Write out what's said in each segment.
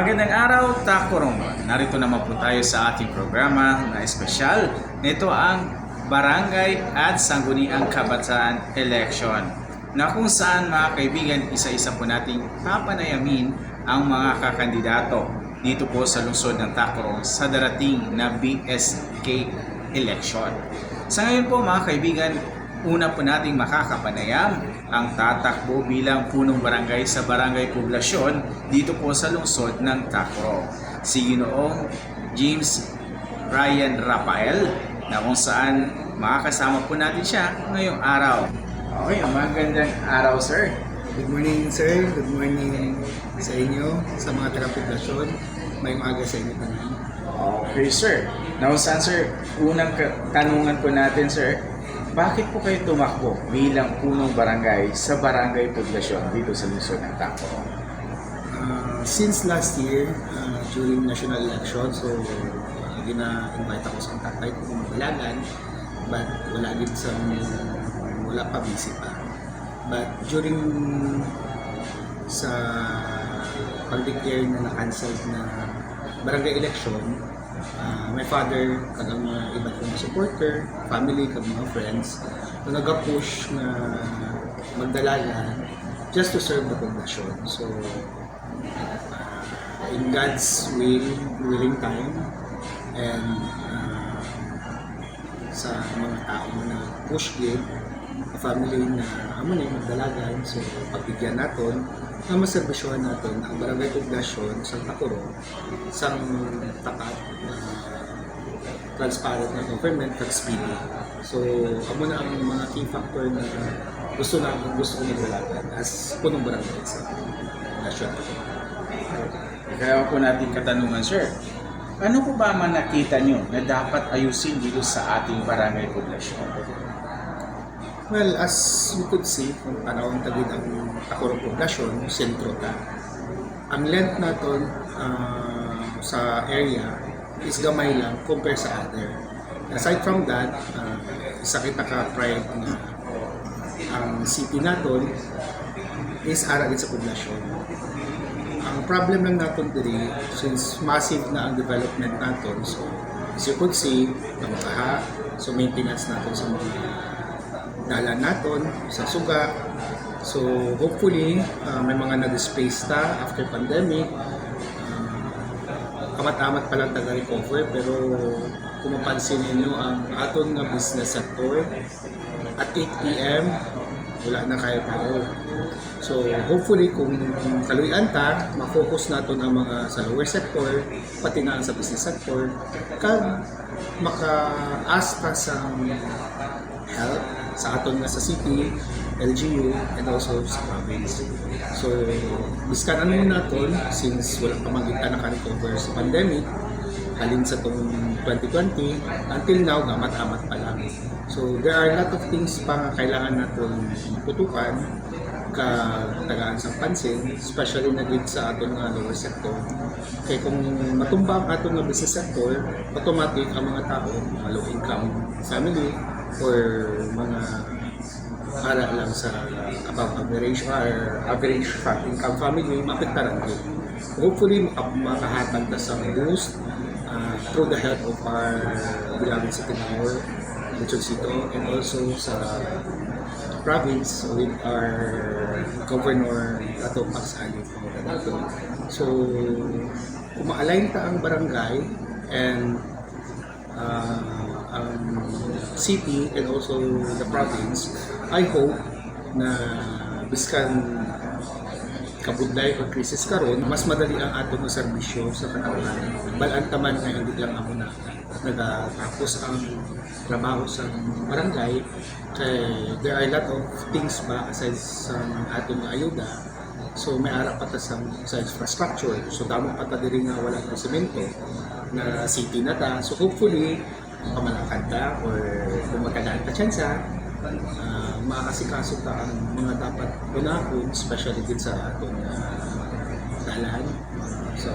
Magandang araw, Takurong. Narito naman po tayo sa ating programa na espesyal. Nito ang Barangay at Sangguniang Kabataan Election, na kung saan mga kaibigan, isa-isa po nating papanayamin ang mga kakandidato dito po sa lungsod ng Takurong sa darating na BSK election. Sa ngayon po mga kaibigan, una po nating makakapanayam ang tatakbo bilang punong barangay sa Barangay Poblasyon dito po sa lungsod ng Takurong, si Ginoong James Ryan Rafael, na kung saan makakasama po natin siya ngayong araw. Okay, magandang araw sir. Good morning sir, good morning sa inyo, sa mga taga-poblasyon. Mayong aga sa inyo tanan. Okay sir. Now saan sir, unang tanungan po natin sir, bakit po kayo tumakbo bilang punong barangay sa Barangay Poblasyon dito sa lungsod ng Takurong? Since last year, during national election, so gina-invite ako sa tatay ko kumabalagan, but wala pa, busy pa. But during sa pag-declare na na-cancel na barangay election, my father, kagang mga iba't mga supporter, family, kag mga friends, na nag-push na magdalaga just to serve the poblasyon. So, in God's willing time, and sa mga tao na push din, family na amo na yung magdalagan, so pagbigyan natin, na maserbisyohan natin ang Barangay Poblasyon sa Takurong sa tapat, transparent na government at speedy. So, amo na ang mga key factor na gusto ko magdalagan as punong barangay sa Poblasyon. Kaya po natin katanungan sir, ano po ba man nakita nyo na dapat ayusin dito sa ating Barangay Poblasyon? Well, as you could see, kung panahon tagid ang Takurong Poblasyon, sentro ta. Ang length natin sa area is gamay lang compare sa other. Aside from that, isa kita ka-pride na ang city natin is aragin sa poblasyon. Ang problem lang natin diri, since massive na ang development natin, so as you could see, namakaha, so maintenance natin sa mga dalan natin, sa suga. So hopefully, may mga na-displace ta after pandemic. Amat-amat pa lang taga-recover, pero kung mapansin ninyo ang aton nga business sector, at 8 p.m. wala na kayo tao. So hopefully kung kaluyan ta, ma-focus natin ang mga sa lower sector, pati na sa business sector, kag maka-asta sa help sa aton nga sa city, LGU, and also sa province. So, biskanan mo natin, since wala pa magitan naka-recover sa pandemic, halin sa itong 2020, until now, gamat-amat pa lang. So, there are a lot of things pa kailangan natin putukan, tagaan sa pansin, especially na din sa aton nga lower sector. Kaya kung matumba ang aton nga business sector, automatic ang mga tao, mga low income family, or mga para lang sa above average or average income family, mapektaran din. Hopefully, makahatag na sa boost through the help of our beloved city mayor, Lechon Sito, and also sa province with our governor, Ato Pagsali. So, kung ma-align ta ang barangay and city and also the province, I hope na biskan kabudlay o krisis karon, mas madali ang atong serbisyo sa katawhan. Balantaman nga hindi lang ako na nagatapos ang trabaho sa barangay, kay there are a lot of things ba aside sa atong ayuda. So may ara pa ta sa infrastructure, so damo pa ta diri nga wala ng semento na city na ta. So hopefully pamalakad ta or kung magkadaan ta tsansa, makasikaso ta ang mga dapat unahon, especially din sa atong dalan. So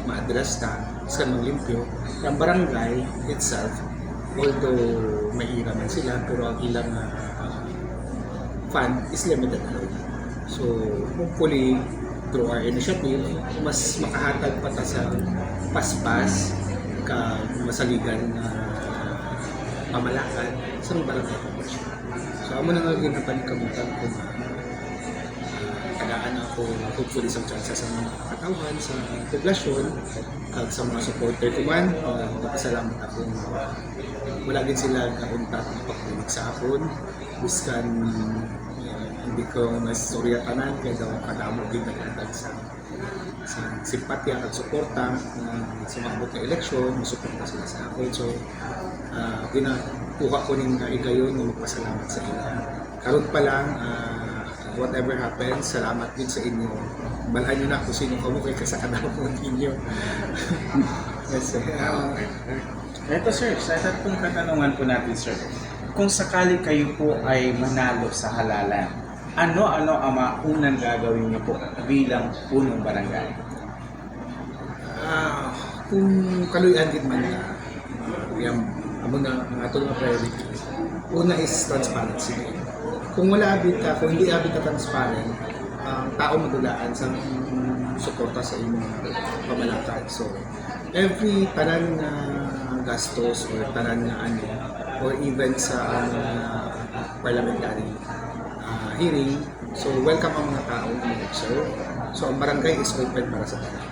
ma-address ta sa maglimpyo. Ang barangay itself, although mahirap man sila, pero ang ilang fund is limited. So hopefully through our initiative, mas makahatag pa ta sa paspas ka masaligan na pamalakan sa mga barangay population. So amo na nga ginapanikamutan ko na tagaan ako hopefully sa chance sa mga katawan sa poblasyon kag sa mga supporter ko man. Napasalamat ako wala din sila kauntat na pagdinig sa akon biskan hindi ko mastorya tanan kaya daw kadamo din nagtatag sa simpatya at suporta na sumabot na eleksyon, masuporta sila sa akin. So, ginakuha ko rin na igayon na magpasalamat sa inyo. Karon pa lang, whatever happens, salamat din sa inyo. Malahan nyo na kung sino kamukhay ka sa kadamo ninyo. Yes, Ito sir, sa tatong katanungan po natin sir, kung sakali kayo po ay manalo sa halalan, ano-ano ang mga unang gagawin niyo po bilang punong barangay? Kung kaluyan din man na, yung amo na ang atong mga priority, una is transparency. Kung wala abit ka, kung hindi abit ka transparent, ang tao madulaan sa suporta sa inyong pamalakad. So, every tanan na gastos or tanan na ano, or even sa parliamentary hearing, so welcome ang mga tao na mag-observe. So, ang barangay is open para sa tanan.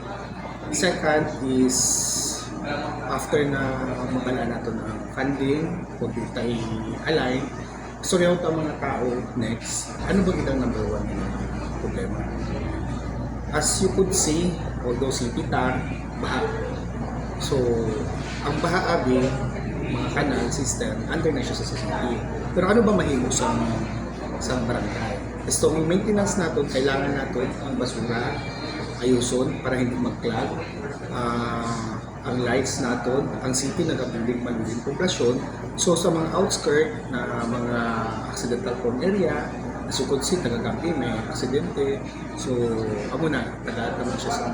Second is, after na mabala nato ng funding, kung di tayo align, so yung mga tao next, ano ba kitang number one na problema? As you could see, although sipita, baha. So, ang baha abi, mga kanal system, under na siya sa society. Pero ano ba mahimo sa barangay? So, yung maintenance natin, kailangan natin ang basura, ayuson para hindi mag-clog. Ang lights natin, ang city nag-building maluling poblasyon. So sa mga outskirt na mga accidental prone area, as you could see, tagagampi, may aksidente. So amo na, taga-taman siya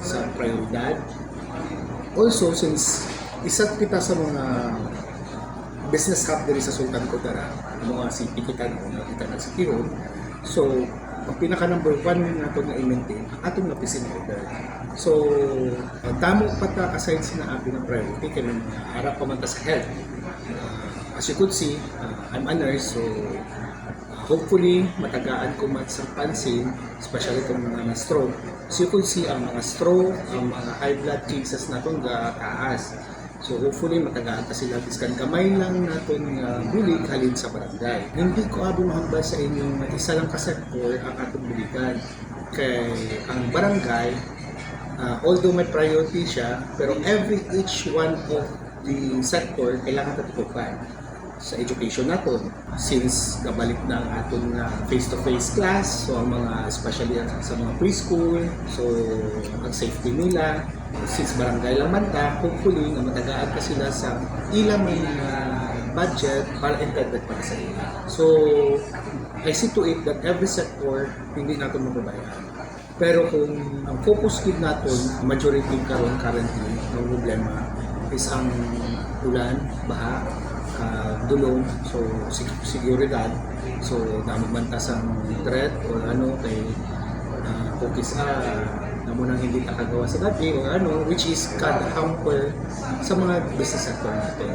sa prioridad. Also, since isa kita sa mga business hub din sa Sultan Kudarat, mga city kita na kita ng City Hall. So, ang pinaka number one nato na i-maintain ang atong napisin order. So, damo pa ta aside sa naabi ng priority kaya harap pa man ta sa health. As you could see, I'm a nurse, so hopefully matagaan ko man sa pansin, especially itong mga stroke. So you could see ang mga stroke, ang mga high blood cases naton ga taas. So hopefully matagaan ta sila biskan kamay lang naton bulig halin sa barangay. Hindi ko abi mahambal sa inyo na isa lang ka sector ang atong buligan. Kay ang barangay, although may priority siya, pero each one of the sector kailangan tatutukan sa education natin. Since gabalik na ang aton face-to-face class, so ang mga, especially sa mga preschool, so ang safety nila, since barangay lang man ta, hopefully na matagaan ka sila sa ilang budget para intended para sa ila. So, I see to it that every sector hindi natin mababayaan. Pero kung ang focus din natin, majority karon currently, ng problema is ang ulan, baha, dulong, so seguridad, so namamanta sa threat or ano kay focus na mo nang hindi nakagawa sa gabi or ano, which is hamper sa mga business sector natin.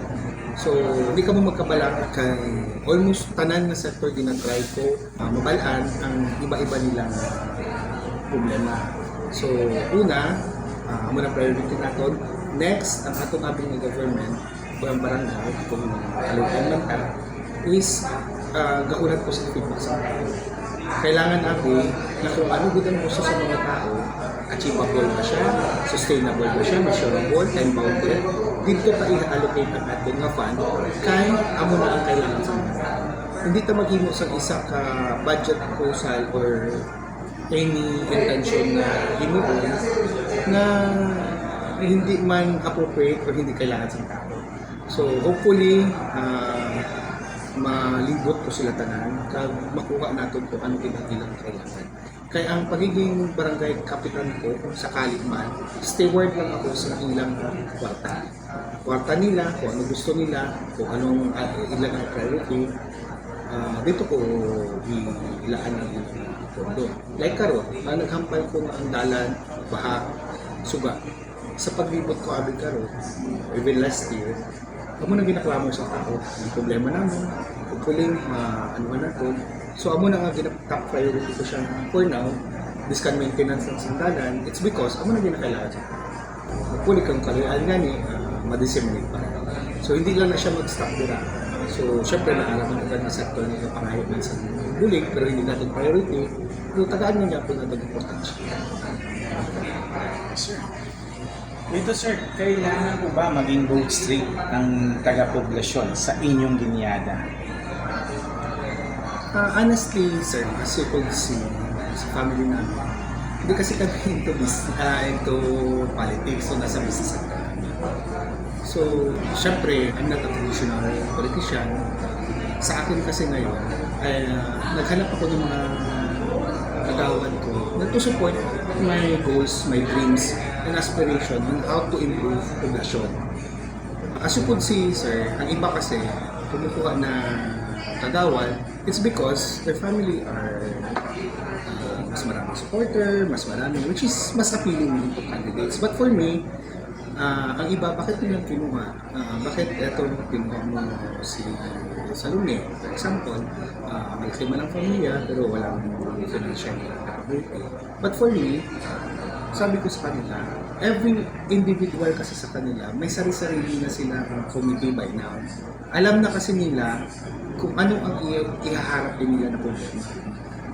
So, hindi ka mo magkabalang kay almost tanan na sector ginatry ko mabalaan ang iba-iba nilang problema. So, una, amo na priority natin. Next, ang atong abing government o ang barangay, kung kalutan man ka, is gaunan ko sa feedback sa mga tao. Kailangan natin na kung ano gud ang gusto sa mga tao, achievable ba siya, sustainable ba siya, measurable, time-bounded, dito pa i-allocate ang ating nga fund kay amo na ang kailangan sa mga tao. Hindi ta maghimo sa isa ka budget proposal or any intention na himuon na hindi man appropriate or hindi kailangan sa tao. So hopefully malibot ko sila tanan kag makuha natin kung ano ilang kailangan. Kaya ang pagiging barangay kapitan ko kung sakali man, steward lang ako sa ilang kwarta nila, kung ano gusto nila, kung anong ilang priority. dito ko ilaan ng pondo. Like karon, naghampal ko nga ang dalan, baha, suga. Sa paglibot ko abig karon, even last year, amo na ginaklamo sa tao. Ang problema namin, hopefully, ano man ako. So amo na nga top priority ko siya for now, this can maintenance ng sandalan. It's because amo na ginakailangan siya. Hopefully kang kalian nga ni, ma-disseminate pa. So hindi lang na siya mag-stop dira. So syempre naaraman agad na sector na pangayo man sa bulig, pero hindi natin priority. Pero tagaan nga niya po natin importansya. Sir. Dito sir, kailangan po ba maging road street ang taga-poblasyon sa inyong ginyada? Honestly, sir, kasi kung sa family namin, hindi kasi kami into politics, so nasa business sector kami. So, syempre, I'm not a traditional politician. Sa akin kasi ngayon, ay naghanap ako ng mga kagawan ko na to support my goals, my dreams, and aspiration on how to improve poblasyon. As you could see, sir, ang iba kasi kumukuha na kagawan, it's because their family are mas maraming supporter, mas marami, which is mas appealing to candidates. But for me, ang iba, bakit nilang kinuha? Bakit eto kinuha mo si Salome? For example, malaki man ang pamilya, pero walang financial capability. But for me, sabi ko sa kanila, every individual kasi sa kanila, may sarili-sarili na sila committee by now. Alam na kasi nila kung ano ang ihaharap din nila na problema.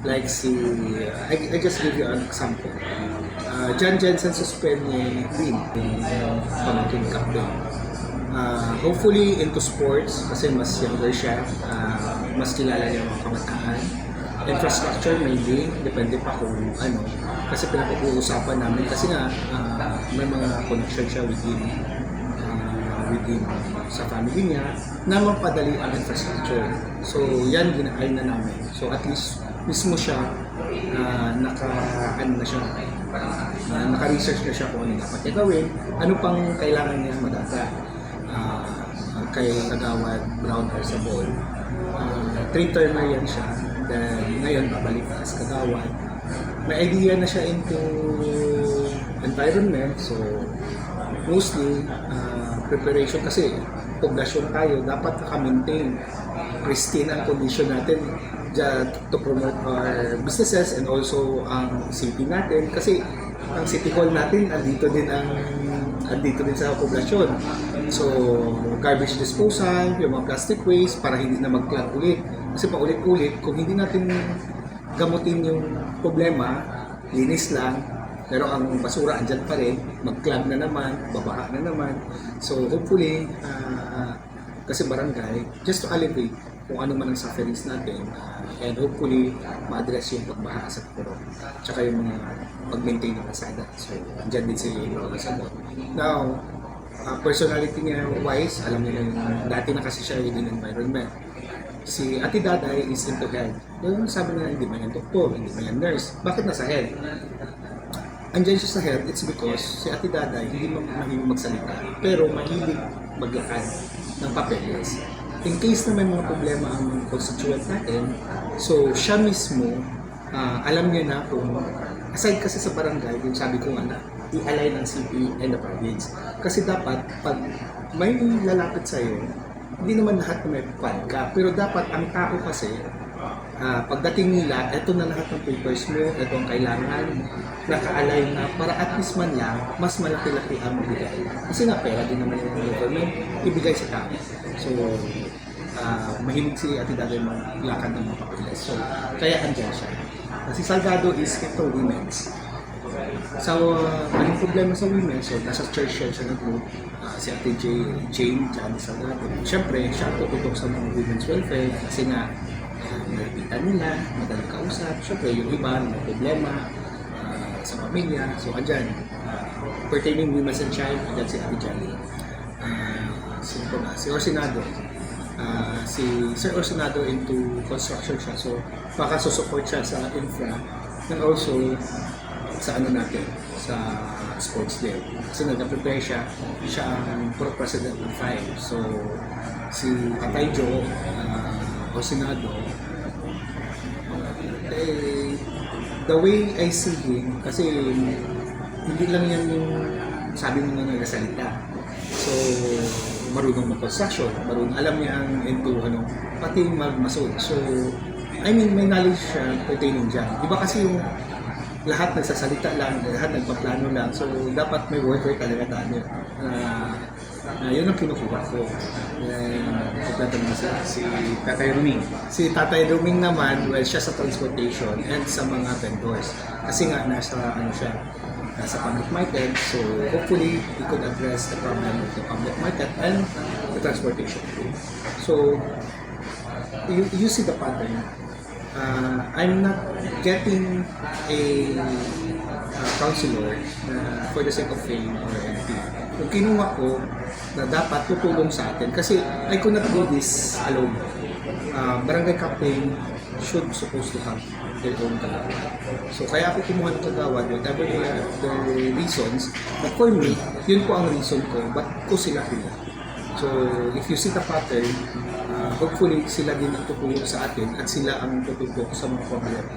Like I just give you an example. John Jensen suspend ni Green, yung pamangkin captain. Hopefully into sports, kasi mas younger siya, mas kilala niya mga kabataan. Infrastructure maybe, depende pa kung ano. Kasi pinag-uusapan namin, kasi nga may mga connection siya within sa family niya na mapadali ang infrastructure. So yan ginaay na namin. So at least mismo siya naka-research na siya kung ano dapat niya gawin, ano pang kailangan niya madata kay Kagawad Brown Hair sa Ball. 3-termer yan siya, then ngayon babalik na sa Kagawad. May idea na siya into environment, so mostly preparation kasi poblasyon tayo, dapat naka-maintain pristine ang condition natin to promote our businesses and also ang city natin, kasi ang city hall natin andito din sa poblasyon. So garbage disposal, yung mga plastic waste para hindi na mag-clog ulit, kasi paulit-ulit kung hindi natin gamutin yung problema, linis lang, pero ang basura andyan pa rin, mag-clog na naman, babaha na naman. So hopefully, kasi barangay, just to alleviate kung ano man ang sufferings natin, and hopefully ma-address yung pagbaha sa Puro, tsaka yung mga pag-maintain ng kalsada. So andyan din si Lolo Sabot. Now, personality niya wise, alam niya na dati na kasi siya within environment. Si Ate Daday is into health. Yung sabi na hindi man yan doktor, hindi man yan nurse. Bakit nasa health? Andyan siya sa health, it's because si Ate Daday hindi mahilig magsalita, pero mahilig maglakad ng papeles. In case na may mga problema ang constituent natin, so siya mismo, alam niya na kung, aside kasi sa barangay, yung sabi ko nga na, i-align ang city and the province. Kasi dapat, pag may lalapit sa'yo, hindi naman lahat na may plan ka, pero dapat ang tao kasi, pagdating nila, eto na lahat ng papers mo, eto ang kailangan, naka-align na para at least man lang, mas malaki-laki ang mabigay. Kasi nga, pera din naman yung government, ibigay sa tao. So, mahilig si Ate Daday maglakad ng mga papilas. So, kaya andyan siya. Kasi Salgado is ito women's. So, anong problema sa women? So, nasa church siya nag-group. Si Ate Jane Salgado. Siyempre, siya tututok sa mga women's welfare kasi nga, malapitan nila, madali kausap. Siyempre, yung iba, may problema sa pamilya. So, andyan, pertaining women's and child, andyan si Ate Jolly. Sino pa ba? Si Orsinado. Si Sir Orsinado into construction siya. So, baka support siya sa infra and also sa ano natin, sa sports day. Kasi nag-prepare siya ang pro-president ng FIRE. So, si Tatay Joe Orsinado, the way I see him, kasi hindi lang yan yung sabi mo na nagasalita. So, marunong mag-construction, alam niya ang into, pati magmasod. So, I mean, may knowledge siya pertaining dyan. Di ba kasi yung lahat nagsasalita lang, lahat nagpaplano lang. So, dapat may worker talaga tayo. Yun ang kinukuha ko. Pagdating sa Si Tatay Ruming. si Tatay Ruming naman, well, siya sa transportation and sa mga vendors. Kasi nga, nasa public market. So, hopefully, we could address the problem of the public market and the transportation. So, you see the pattern. I'm not getting a counselor for the sake of fame or anything. Yung kinuha ko na dapat tutulong sa atin kasi I could not do this alone. Barangay captain should supposed to have their own kagawad. So kaya ako kumuha ng kagawad, whatever the reasons, but for me, yun po ang reason ko, ba't ko sila pila. So if you see the pattern, hopefully sila din ang tutulong sa atin at sila ang tututok sa mga problema.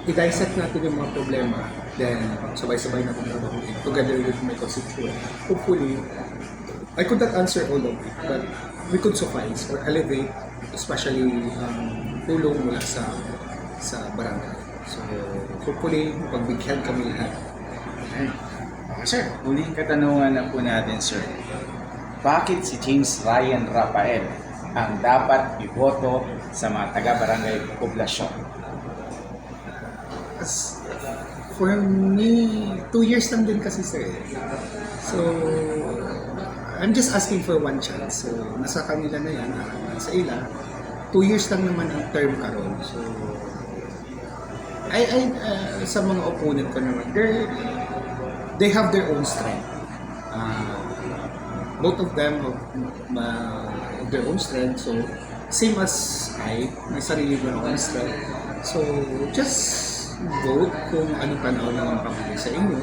I-dissect natin yung mga problema, then sabay-sabay natin gagawin together with my constituent. Hopefully, I could not answer all of it, but we could suffice or elevate, especially tulong mula sa barangay. So, hopefully, pagbigyan kami lahat. Okay, sir. Huling katanungan na po natin, sir. Bakit si James Ryan Rafael ang dapat iboto sa mga taga-barangay poblasyon? For me, 2 years lang din kasi sir. So, I'm just asking for one chance. So, nasa kanila na yan, sa ila. 2 years lang naman ang term karon. So, sa mga opponent ko naman, they have their own strength. Both of them have their own strength. So, same as I, may sarili ko akong strength. So, just vote kung anong tanaw lang ang pamilya sa inyo.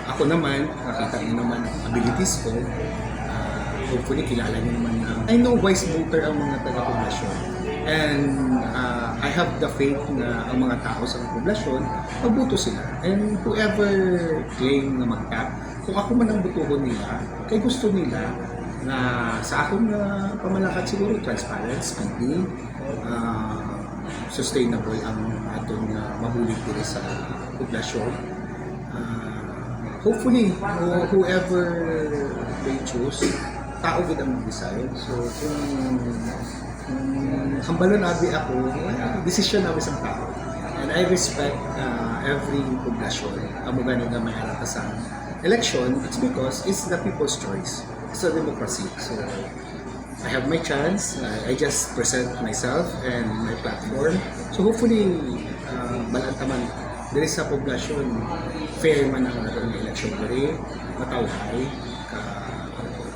Ako naman, nakita niyo naman ang abilities ko. Hopefully, kilala niyo naman na I know wise voter ang mga taga-poblasyon. And I have the faith na ang mga tao sa poblasyon, magboto sila. And whoever claim na mag-tap, kung ako man ang butuhon nila, kay gusto nila na sa akong pamalakad siguro, transparent, speedy, sustainable ang atong mabulig dito sa poblasyon. Hopefully, whoever they choose, tao gid ang mag-decide. So, kung hambalon abi ako, decision na isang tao. And I respect every poblasyon. Amo ganin nga may harap sa election, it's because it's the people's choice. It's a democracy. So, I have my chance. I just present myself and my platform. So hopefully, balantaman diri sa poblasyon, fair man ang atong election diri, matawhay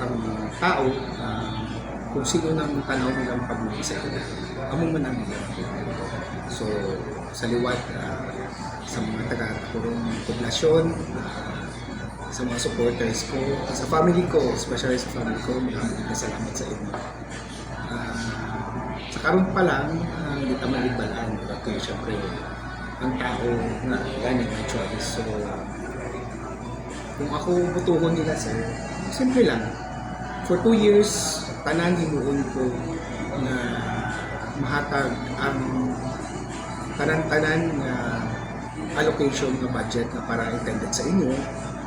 ang tao, kung sino nang tanaw nilang pagmuli sa ila. Amo man ang nila. So sa liwat sa mga taga-takurong poblasyon, sa mga supporters ko, sa family ko, especially sa family ko, maraming salamat sa inyo. Sa karon pa lang, hindi ka malibalaan. Kasi syempre, ang tao na ganyan may choice. So, kung ako butuhon nila sir, simple lang. For 2 years, tanan hinuon ko na mahatag ang tanan-tanan na allocation na budget na para intended sa inyo.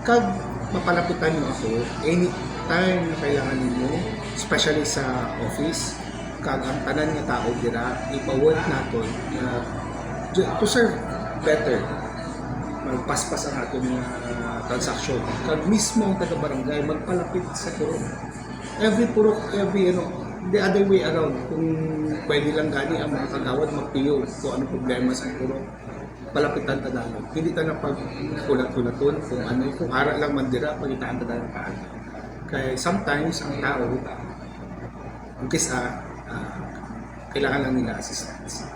Kag mapalapitan mo ako anytime na kailangan ninyo, especially sa office, kag ang tanan nga tao dira ipa-work naton na to serve better, magpaspas ang aton nga transaction. Kag mismo ang taga-barangay magpalapit sa purok. Every the other way around, kung pwede lang gani ang mga kagawad magtiyo kung ano problema sa purok, palapitan ta dalan. Hindi ta na pag kulat-kulaton kung ano, kung ara lang mandira pagitaan ta dalan paano. Kaya sometimes ang tao kisa kailangan lang nila assistance.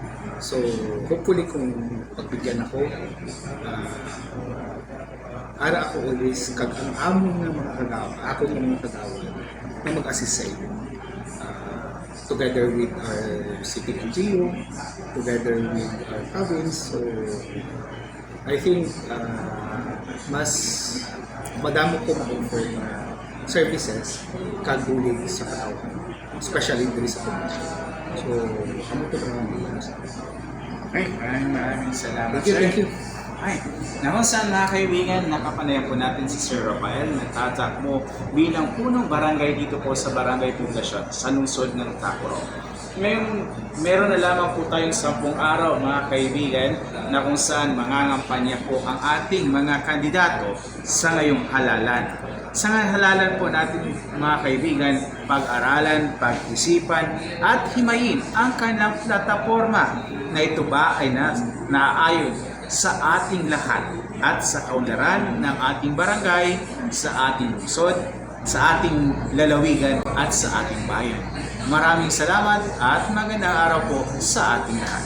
So hopefully kung pagbigyan ako, ara ako always kag ang among nga mga kagawa, ako ng mga kagawa na mag-assist sa inyo. together with our city LGU, together with our province. So I think mas madamo ko ma-offer na services kagulig sa katawan, especially diri sa probinsya. So, amo to mga Okay, maraming salamat, Thank you, sir. thank you. Ay, na kung saan mga kaibigan, nakapanayan po natin si Sir Rafael na tatakbo bilang punong barangay dito po sa Barangay Poblasyon sa lungsod ng Tacoro. Ngayon, meron na lamang po tayong 10 araw mga kaibigan na kung saan mangangampanya po ang ating mga kandidato sa ngayong halalan. Sa halalan po natin mga kaibigan, pag-aralan, pag-isipan at himayin ang kanilang plataforma na ito ba ay naayon sa ating lahat at sa kaunlaran ng ating barangay, sa ating lungsod, sa ating lalawigan at sa ating bayan. Maraming salamat at magandang araw po sa ating lahat.